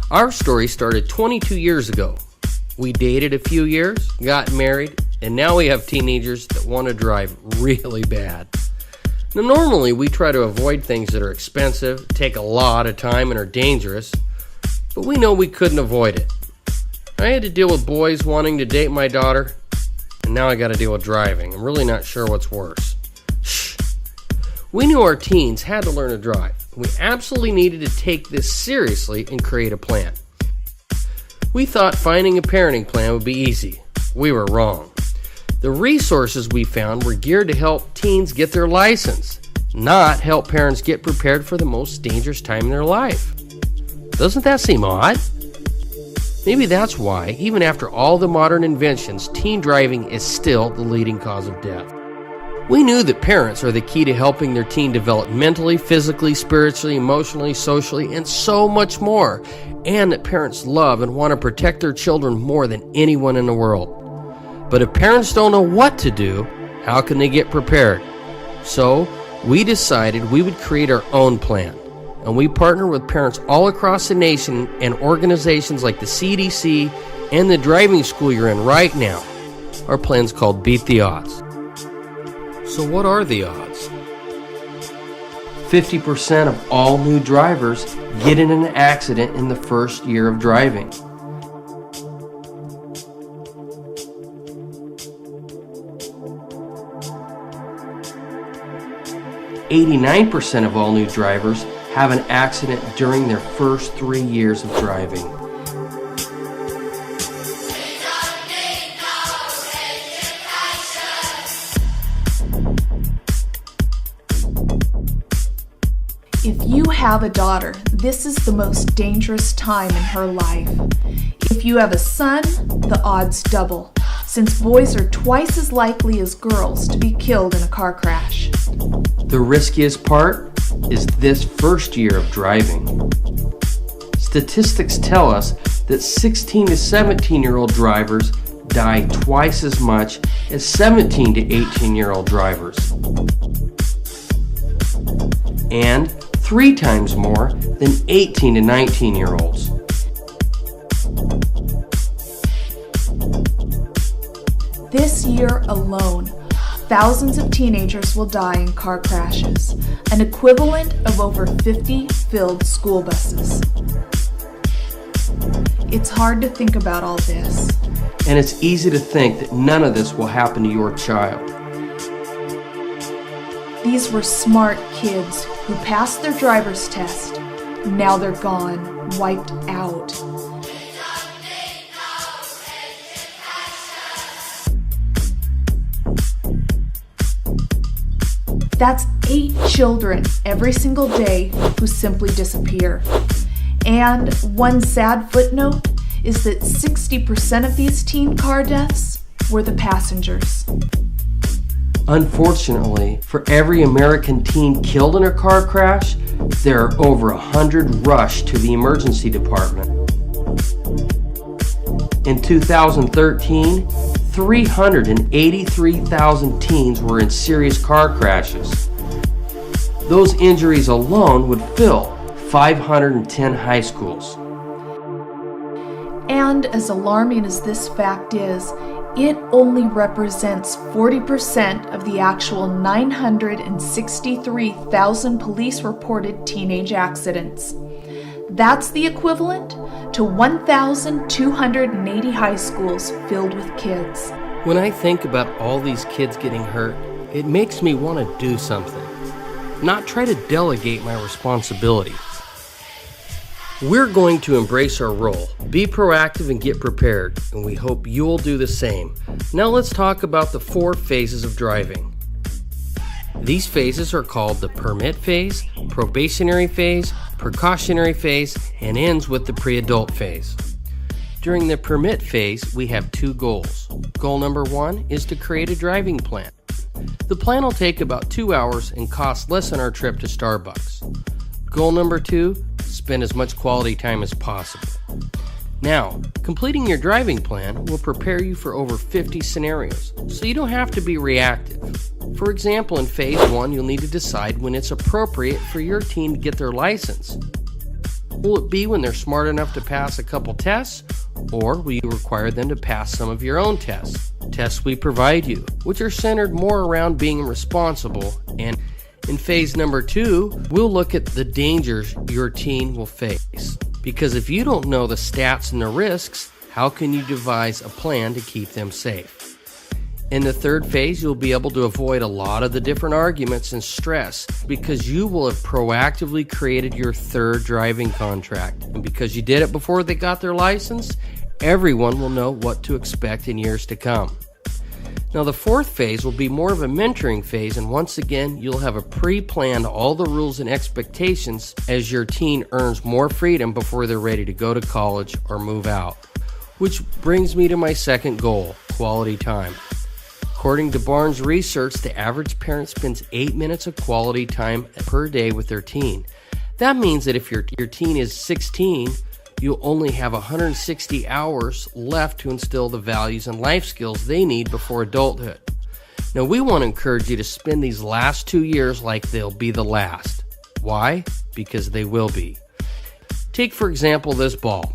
Our story started 22 years ago. We dated a few years, got married, and now we have teenagers that want to drive really bad. Now, normally we try to avoid things that are expensive, take a lot of time, and are dangerous, but we know we couldn't avoid it. I had to deal with boys wanting to date my daughter, and now I got to deal with driving. I'm really not sure what's worse. Shh. We knew our teens had to learn to drive. We absolutely needed to take this seriously and create a plan. We thought finding a parenting plan would be easy. We were wrong. The resources we found were geared to help teens get their license, not help parents get prepared for the most dangerous time in their life. Doesn't that seem odd? Maybe that's why, even after all the modern inventions, teen driving is still the leading cause of death. We knew that parents are the key to helping their teen develop mentally, physically, spiritually, emotionally, socially, and so much more, and that parents love and want to protect their children more than anyone in the world. But if parents don't know what to do, how can they get prepared? So, we decided we would create our own plan. And we partner with parents all across the nation and organizations like the CDC and the driving school you're in right now. Our plan's called Beat the Odds. So what are the odds? 50% of all new drivers get in an accident in the first year of driving. 89% of all new drivers have an accident during their first 3 years of driving. If you have a daughter, this is the most dangerous time in her life. If you have a son, the odds double, since boys are twice as likely as girls to be killed in a car crash. The riskiest part is this first year of driving. Statistics tell us that 16 to 17-year-old drivers die twice as much as 17 to 18-year-old drivers, and 3 times more than 18 to 19-year-olds. This year alone, thousands of teenagers will die in car crashes, an equivalent of over 50 filled school buses. It's hard to think about all this. And it's easy to think that none of this will happen to your child. These were smart kids who passed their driver's test. Now they're gone, wiped out. That's 8 children every single day who simply disappear. And one sad footnote is that 60% of these teen car deaths were the passengers. Unfortunately, for every American teen killed in a car crash, there are over 100 rushed to the emergency department. In 2013, 383,000 teens were in serious car crashes. Those injuries alone would fill 510 high schools. And as alarming as this fact is, it only represents 40% of the actual 963,000 police-reported teenage accidents. That's the equivalent to 1,280 high schools filled with kids. When I think about all these kids getting hurt, it makes me want to do something, not try to delegate my responsibility. We're going to embrace our role, be proactive and get prepared, and we hope you'll do the same. Now let's talk about the 4 phases of driving. These phases are called the permit phase, probationary phase, precautionary phase, and ends with the pre-adult phase. During the permit phase, we have 2 goals. Goal number 1 is to create a driving plan. The plan will take about 2 hours and cost less than our trip to Starbucks. Goal number 2, spend as much quality time as possible. Now, completing your driving plan will prepare you for over 50 scenarios, so you don't have to be reactive. For example, in phase 1, you'll need to decide when it's appropriate for your teen to get their license. Will it be when they're smart enough to pass a couple tests, or will you require them to pass some of your own tests? Tests we provide you, which are centered more around being responsible. And in phase number 2, we'll look at the dangers your teen will face. Because if you don't know the stats and the risks, how can you devise a plan to keep them safe? In the third phase, you'll be able to avoid a lot of the different arguments and stress because you will have proactively created your third driving contract. And because you did it before they got their license, everyone will know what to expect in years to come. Now, the fourth phase will be more of a mentoring phase, and once again, you'll have a pre-planned all the rules and expectations as your teen earns more freedom before they're ready to go to college or move out. Which brings me to my second goal, quality time. According to Barnes research, the average parent spends 8 minutes of quality time per day with their teen. That means that if your teen is 16, you'll only have 160 hours left to instill the values and life skills they need before adulthood. Now, we want to encourage you to spend these last 2 years like they'll be the last. Why? Because they will be. Take, for example, this ball.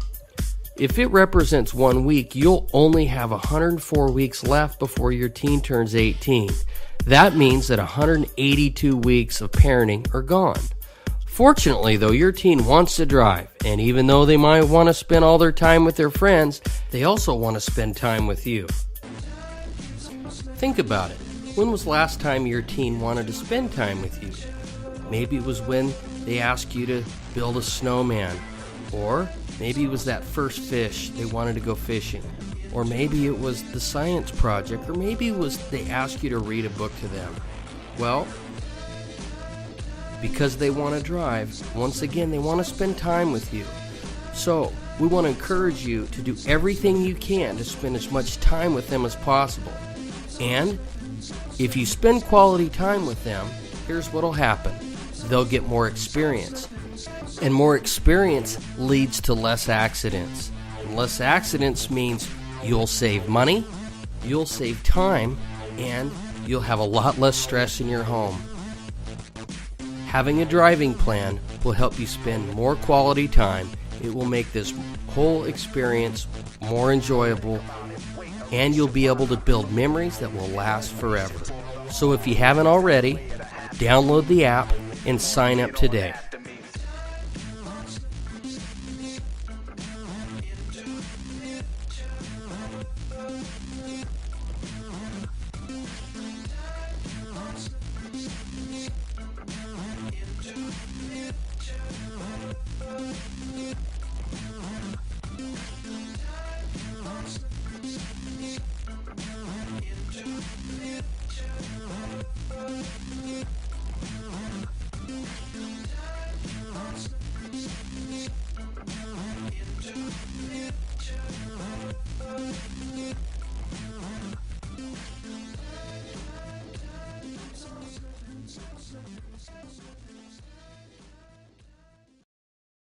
If it represents 1 week, you'll only have 104 weeks left before your teen turns 18. That means that 182 weeks of parenting are gone. Fortunately, though, your teen wants to drive, and even though they might want to spend all their time with their friends, they also want to spend time with you. Think about it. When was the last time your teen wanted to spend time with you? Maybe it was when they asked you to build a snowman, or maybe it was that first fish they wanted to go fishing, or maybe it was the science project, or maybe it was they asked you to read a book to them. Well, because they want to drive, once again, they want to spend time with you. So, we want to encourage you to do everything you can to spend as much time with them as possible. And if you spend quality time with them, here's what'll happen. They'll get more experience. And more experience leads to less accidents. And less accidents means you'll save money, you'll save time, and you'll have a lot less stress in your home. Having a driving plan will help you spend more quality time. It will make this whole experience more enjoyable, and you'll be able to build memories that will last forever. So if you haven't already, download the app and sign up today.